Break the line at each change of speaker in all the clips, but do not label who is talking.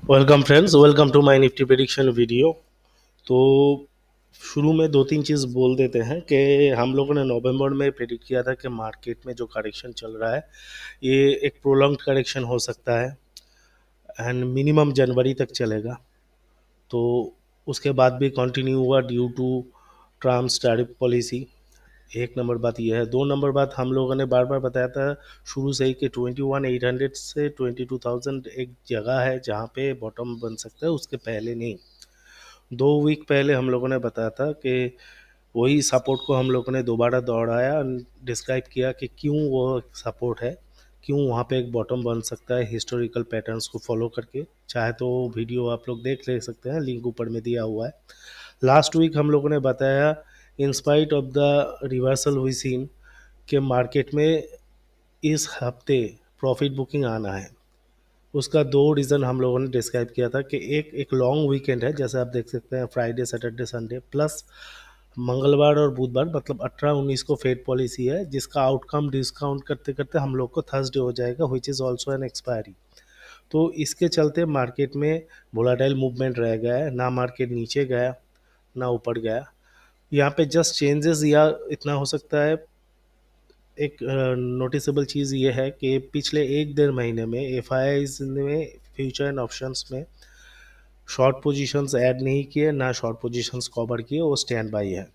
Welcome friends, welcome to my Nifty prediction video. तो शुरू में दो तीन चीज़ बोल देते हैं कि हम लोगों ने नवंबर में प्रेडिक्ट किया था कि मार्केट में जो करेक्शन चल रहा है ये एक प्रोलॉन्ग्ड करेक्शन हो सकता है एंड मिनिमम जनवरी तक चलेगा। तो उसके बाद भी कंटिन्यू हुआ due to Trump's tariff policy. एक नंबर बात यह है। दो नंबर बात, हम लोगों ने बार बार बताया था शुरू से ही कि 21,800 से 22,000 एक जगह है जहाँ पे बॉटम बन सकता है, उसके पहले नहीं। 2 वीक पहले हम लोगों ने बताया था कि वही सपोर्ट को हम लोगों ने दोबारा दोहराया, डिस्क्राइब किया कि क्यों वो सपोर्ट है, क्यों वहाँ पे एक बॉटम बन सकता है हिस्टोरिकल पैटर्न्स को फॉलो करके। चाहे तो वीडियो आप लोग देख ले सकते हैं, लिंक ऊपर में दिया हुआ है। लास्ट वीक हम लोगों ने बताया in spite of the reversal हुई सीन के मार्केट में इस हफ्ते प्रॉफिट बुकिंग आना है। उसका दो रीज़न हम लोगों ने डिस्क्राइब किया था कि एक एक लॉन्ग वीकेंड है, जैसे आप देख सकते हैं फ्राइडे सैटरडे संडे प्लस मंगलवार और बुधवार, मतलब 18-19 को फेड पॉलिसी है जिसका आउटकम डिस्काउंट करते करते हम लोग को थर्सडे हो जाएगा, which is also an expiry. तो इसके चलते मार्केट में वोलाटाइल मूवमेंट रह गया है, ना मार्केट नीचे गया ना ऊपर गया। यहाँ पे जस्ट चेंजेस या इतना हो सकता है, एक नोटिसेबल चीज़ ये है कि पिछले एक डेढ़ महीने में एफ ने फ्यूचर एंड ऑप्शंस में शॉर्ट पोजीशंस ऐड नहीं किए, ना शॉर्ट पोजीशंस कवर किए, वो स्टैंड बाई है।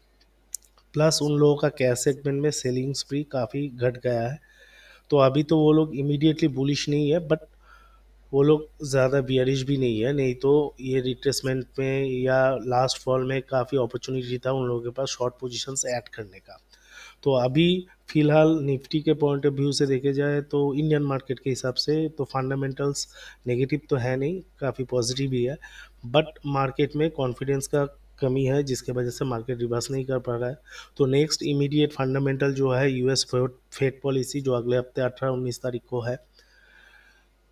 प्लस उन लोगों का कैश सेगमेंट में सेलिंग स्प्री काफ़ी घट गया है। तो अभी तो वो लोग इमीडिएटली बुलिश नहीं है, बट वो लोग ज़्यादा बियरिश भी नहीं है। नहीं तो ये रिट्रेसमेंट में या लास्ट फॉल में काफ़ी अपॉर्चुनिटी था उन लोगों के पास शॉर्ट पोजीशंस ऐड करने का। तो अभी फिलहाल निफ्टी के पॉइंट ऑफ व्यू से देखे जाए तो इंडियन मार्केट के हिसाब से तो फंडामेंटल्स नेगेटिव तो है नहीं, काफ़ी पॉजिटिव भी है। बट मार्केट में कॉन्फिडेंस का कमी है जिसके वजह से मार्केट रिवर्स नहीं कर पा रहा है। तो नेक्स्ट इमीडिएट फंडामेंटल जो है यूएस फेड पॉलिसी जो अगले हफ्ते 18-19 तारीख को है।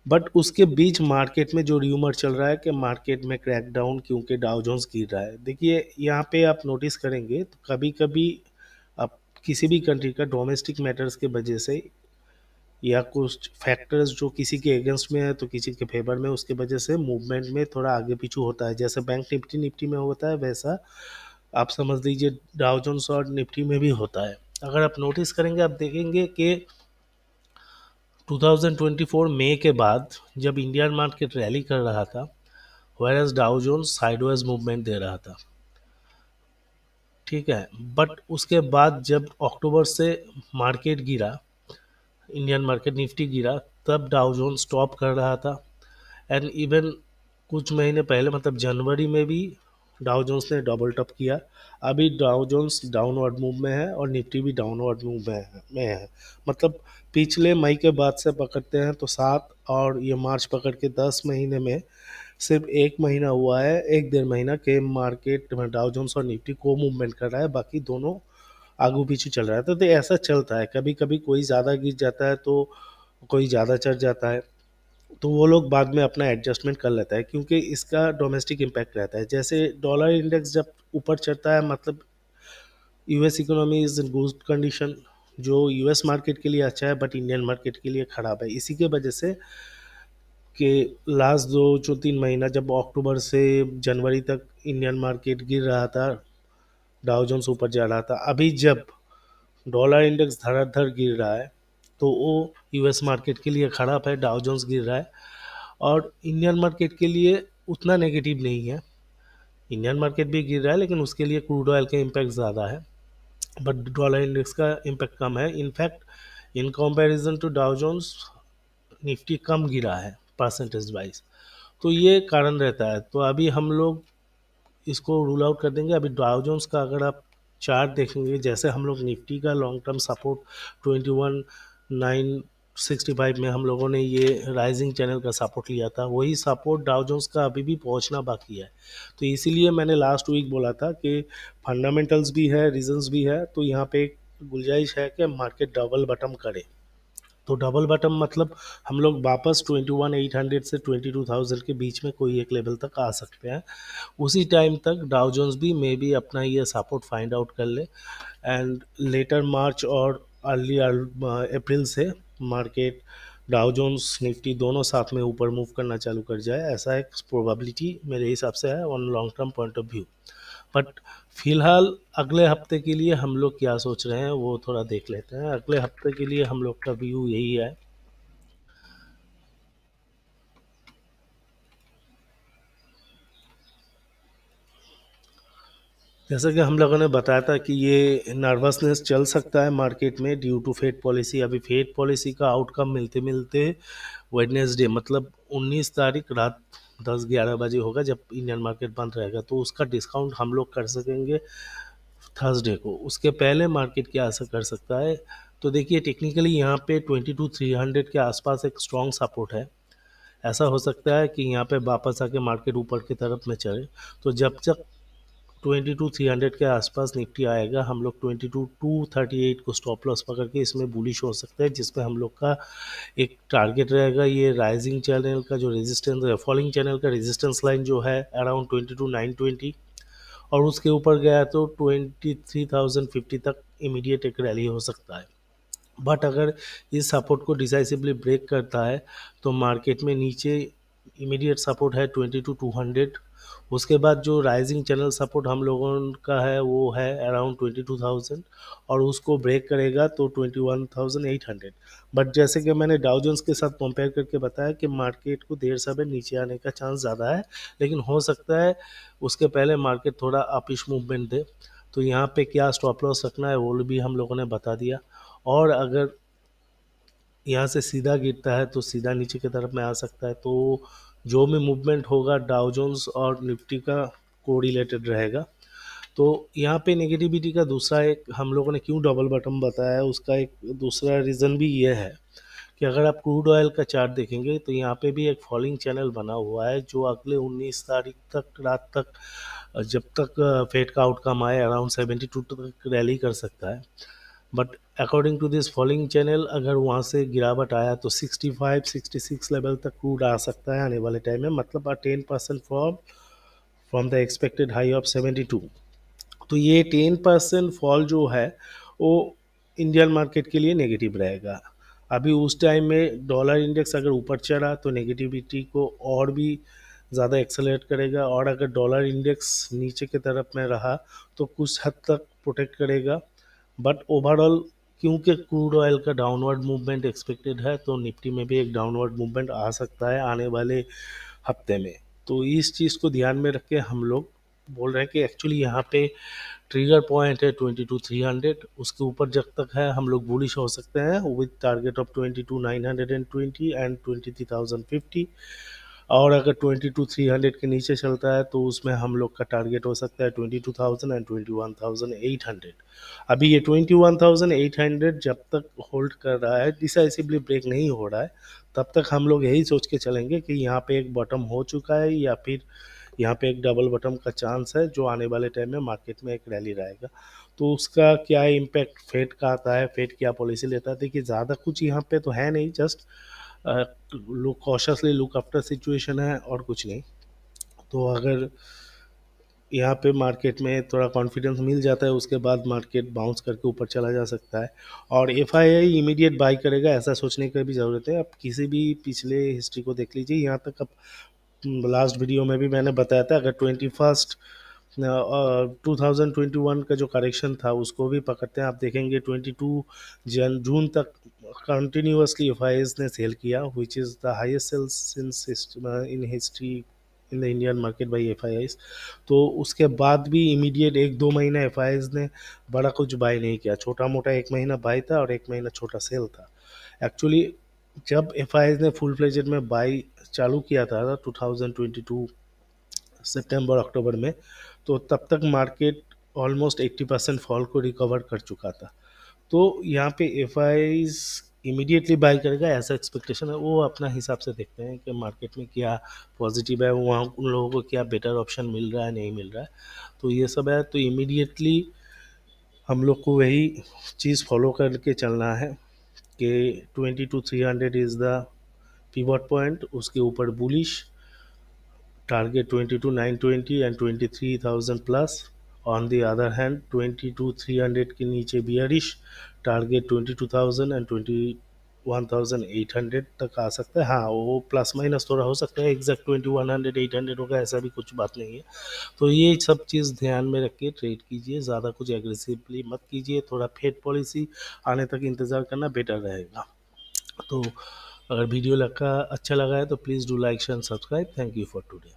बट उसके बीच मार्केट में जो र्यूमर चल रहा है कि मार्केट में क्रैकडाउन क्योंकि डाउ जोन्स गिर रहा है। देखिए यहाँ पे आप नोटिस करेंगे तो कभी कभी आप किसी भी कंट्री का डोमेस्टिक मैटर्स के वजह से या कुछ फैक्टर्स जो किसी के अगेंस्ट में है तो किसी के फेवर में, उसके वजह से मूवमेंट में थोड़ा आगे पीछू होता है। जैसे बैंक निफ्टी निफ्टी में होता है वैसा आप समझ लीजिए डाउ जोन्स और निफ्टी में भी होता है। अगर आप नोटिस करेंगे आप देखेंगे कि 2024 मई के बाद जब इंडियन मार्केट रैली कर रहा था, whereas Dow Jones sideways movement दे रहा था, ठीक है। बट उसके बाद जब अक्टूबर से मार्केट गिरा, इंडियन मार्केट निफ्टी गिरा, तब डाउ जोन्स स्टॉप कर रहा था। एंड इवन कुछ महीने पहले मतलब जनवरी में भी डाउ जोन्स ने डबल टॉप किया। अभी डाउ जोन्स डाउनवर्ड मूव में है और निफ्टी भी डाउनवर्ड मूव में है। मतलब पिछले मई के बाद से पकड़ते हैं तो 7 और ये मार्च पकड़ के 10 महीने में सिर्फ एक महीना हुआ है, एक डेढ़ महीना के मार्केट डाउ जोन्स और निफ्टी को मूवमेंट कर रहा है, बाकी दोनों आगू पीछे चल रहा है। तो ऐसा चलता है, कभी कभी कोई ज़्यादा गिर जाता है तो कोई ज़्यादा चढ़ जाता है। तो वो लोग बाद में अपना एडजस्टमेंट कर लेता है क्योंकि इसका डोमेस्टिक इम्पैक्ट रहता है। जैसे डॉलर इंडेक्स जब ऊपर चढ़ता है मतलब US economy is in good condition, जो यूएस मार्केट के लिए अच्छा है बट इंडियन मार्केट के लिए ख़राब है। इसी के वजह से कि लास्ट 2 जो 3 महीना जब अक्टूबर से जनवरी तक इंडियन मार्केट गिर रहा था, डाउ जोन्स ऊपर जा रहा था। अभी जब डॉलर इंडेक्स धड़ाधड़ गिर रहा है तो वो यूएस मार्केट के लिए ख़राब है, डाउ जोन्स गिर रहा है। और इंडियन मार्केट के लिए उतना नेगेटिव नहीं है, इंडियन मार्केट भी गिर रहा है लेकिन उसके लिए क्रूड ऑयल का इम्पैक्ट ज़्यादा है, बट डॉलर इंडेक्स का इम्पैक्ट कम है। In fact in comparison to Dow Jones Nifty कम गिरा है परसेंटेज वाइज। तो ये कारण रहता है। तो अभी हम लोग इसको रूल आउट कर देंगे। अभी डाउ जोन्स का अगर आप चार्ट देखेंगे, जैसे हम लोग निफ्टी का लॉन्ग टर्म सपोर्ट 21,965 में हम लोगों ने ये राइजिंग चैनल का सपोर्ट लिया था, वही सपोर्ट डाउ जोन्स का अभी भी पहुंचना बाकी है। तो इसीलिए मैंने लास्ट वीक बोला था कि फंडामेंटल्स भी है, रीजंस भी है, तो यहाँ पे एक गुंजाइश है कि मार्केट डबल बटम करे। तो डबल बटम मतलब हम लोग वापस 21,800 से 22,000 के बीच में कोई एक लेवल तक आ सकते हैं। उसी टाइम तक डाउ जोन्स भी मे बी अपना ये सपोर्ट फाइंड आउट कर ले एंड लेटर मार्च और अर्ली अप्रैल से मार्केट डाउ जोन्स निफ्टी दोनों साथ में ऊपर मूव करना चालू कर जाए, ऐसा एक प्रोबेबिलिटी मेरे हिसाब से है on long term point of view. But फिलहाल अगले हफ्ते के लिए हम लोग क्या सोच रहे हैं वो थोड़ा देख लेते हैं। अगले हफ्ते के लिए हम लोग का व्यू यही है, जैसा कि हम लोगों ने बताया था कि ये नर्वसनेस चल सकता है मार्केट में ड्यू टू फेड पॉलिसी। अभी फेड पॉलिसी का आउटकम मिलते मिलते वेडनेसडे मतलब 19 तारीख रात 10-11 बजे होगा जब इंडियन मार्केट बंद रहेगा, तो उसका डिस्काउंट हम लोग कर सकेंगे थर्सडे को। उसके पहले मार्केट क्या असर कर सकता है, तो देखिए टेक्निकली यहाँ पे 22,300 के आसपास एक स्ट्रॉन्ग सपोर्ट है। ऐसा हो सकता है कि यहाँ पे वापस आके मार्केट ऊपर की तरफ में चले। तो जब तक 22,300 के आसपास निफ्टी आएगा, हम लोग 22,238 को स्टॉप लॉस पकड़ के इसमें बुलिश हो सकते हैं, जिसमें हम लोग का एक टारगेट रहेगा ये राइजिंग चैनल का जो रेजिस्टेंस है, फॉलिंग चैनल का रेजिस्टेंस लाइन जो है अराउंड 22,920, और उसके ऊपर गया तो 23,050 तक इमीडिएट एक रैली हो सकता है। बट अगर इस सपोर्ट को डिसाइसिवली ब्रेक करता है तो मार्केट में नीचे इमीडिएट सपोर्ट है 22,200। उसके बाद जो राइजिंग चैनल सपोर्ट हम लोगों का है वो है अराउंड 22,000, और उसको ब्रेक करेगा तो 21,800। बट जैसे कि मैंने डाउ जोन्स के साथ कंपेयर करके बताया कि मार्केट को देर समय नीचे आने का चांस ज़्यादा है, लेकिन हो सकता है उसके पहले मार्केट थोड़ा अपिश मूवमेंट दे। तो यहाँ पे क्या स्टॉप लॉस रखना है वो भी हम लोगों ने बता दिया। और अगर यहाँ से सीधा गिरता है तो सीधा नीचे की तरफ में आ सकता है। तो जो भी मूवमेंट होगा डाउ जोन्स और निफ्टी का कोरिलेटेड रहेगा। तो यहाँ पे नेगेटिविटी का दूसरा एक हम लोगों ने क्यों डबल बटन बताया है, उसका एक दूसरा रीज़न भी ये है कि अगर आप क्रूड ऑयल का चार्ट देखेंगे तो यहाँ पे भी एक फॉलिंग चैनल बना हुआ है जो अगले 19 तारीख तक रात तक जब तक फेड का आउटकम आए अराउंड 72 तक रैली कर सकता है। But according to this falling channel अगर वहाँ से गिरावट आया तो 65-66 लेवल तक क्रूड आ सकता है आने वाले टाइम में, मतलब 10% fall from the expected high of 72। तो ये 10% फॉल जो है वो इंडियन मार्केट के लिए नेगेटिव रहेगा। अभी उस टाइम में डॉलर इंडेक्स अगर ऊपर चढ़ा तो नेगेटिविटी को और भी ज़्यादा एक्सेलरेट करेगा, और अगर डॉलर इंडेक्स नीचे की तरफ में रहा तो कुछ हद तक प्रोटेक्ट करेगा। बट ओवरऑल क्योंकि क्रूड ऑयल का डाउनवर्ड मूवमेंट एक्सपेक्टेड है तो निफ्टी में भी एक डाउनवर्ड मूवमेंट आ सकता है आने वाले हफ्ते में। तो इस चीज़ को ध्यान में रख के हम लोग बोल रहे हैं कि एक्चुअली यहाँ पे ट्रिगर पॉइंट है 22,300, उसके ऊपर जब तक है हम लोग बुलिश हो सकते हैं विद टारगेट ऑफ 22,920 एंड 23,050। और अगर 22,300 के नीचे चलता है तो उसमें हम लोग का टारगेट हो सकता है 22,000 एंड 21,800। अभी ये 21,800 जब तक होल्ड कर रहा है, डिसाइसिवली ब्रेक नहीं हो रहा है, तब तक हम लोग यही सोच के चलेंगे कि यहाँ पे एक बॉटम हो चुका है या फिर यहाँ पे एक डबल बॉटम का चांस है जो आने वाले टाइम में मार्केट में एक रैली रहेगा। तो उसका क्या इम्पैक्ट फेड का आता है, फेड क्या पॉलिसी लेता है, देखिए ज़्यादा कुछ यहाँ पे तो है नहीं, just look cautiously look after situation है और कुछ नहीं। तो अगर यहाँ पे मार्केट में थोड़ा कॉन्फिडेंस मिल जाता है उसके बाद मार्केट बाउंस करके ऊपर चला जा सकता है। और एफआईआई इमीडिएट बाई करेगा ऐसा सोचने की भी ज़रूरत है। अब किसी भी पिछले हिस्ट्री को देख लीजिए, यहाँ तक अब लास्ट वीडियो में भी मैंने बताया था अगर 2021 का जो करेक्शन था उसको भी पकड़ते हैं, आप देखेंगे 22 जून तक कंटिन्यूसली एफ ने सेल किया which is the highest sales since in history in the Indian market by F. तो उसके बाद भी इमीडिएट 1-2 महीना एफ ने बड़ा कुछ बाई नहीं किया, छोटा मोटा 1 महीना बाई था और 1 महीना छोटा सेल था। एक्चुअली जब एफ ने फुल फ्लेजेड में बाई चालू किया था 2022 सितंबर अक्टूबर में, तो तब तक मार्केट ऑलमोस्ट 80% फॉल को रिकवर कर चुका था। तो यहाँ पे एफ इमीडिएटली बाई करेगा ऐसा एक्सपेक्टेशन है। वो अपना हिसाब से देखते हैं कि मार्केट में क्या पॉजिटिव है, वहाँ उन लोगों को क्या बेटर ऑप्शन मिल रहा है नहीं मिल रहा है, तो ये सब है। तो इमीडिएटली हम लोग को वही चीज़ फॉलो करके चलना है कि 22,300 इज़ द पिवट पॉइंट, उसके ऊपर bullish target 22,920 and 23,000 plus. On the other hand 22,300 के नीचे बियरिश टारगेट 22,000 एंड 1800 तक आ सकता है। हाँ, वो प्लस माइनस थोड़ा हो सकता है, एग्जैक्ट 2100 800 होगा ऐसा भी कुछ बात नहीं है। तो ये सब चीज़ ध्यान में रख के ट्रेड कीजिए, ज़्यादा कुछ एग्रेसिवली मत कीजिए, थोड़ा फेड पॉलिसी आने तक इंतज़ार करना बेटर रहेगा। तो अगर वीडियो लगा अच्छा लगा है तो please do like share subscribe. Thank you for today.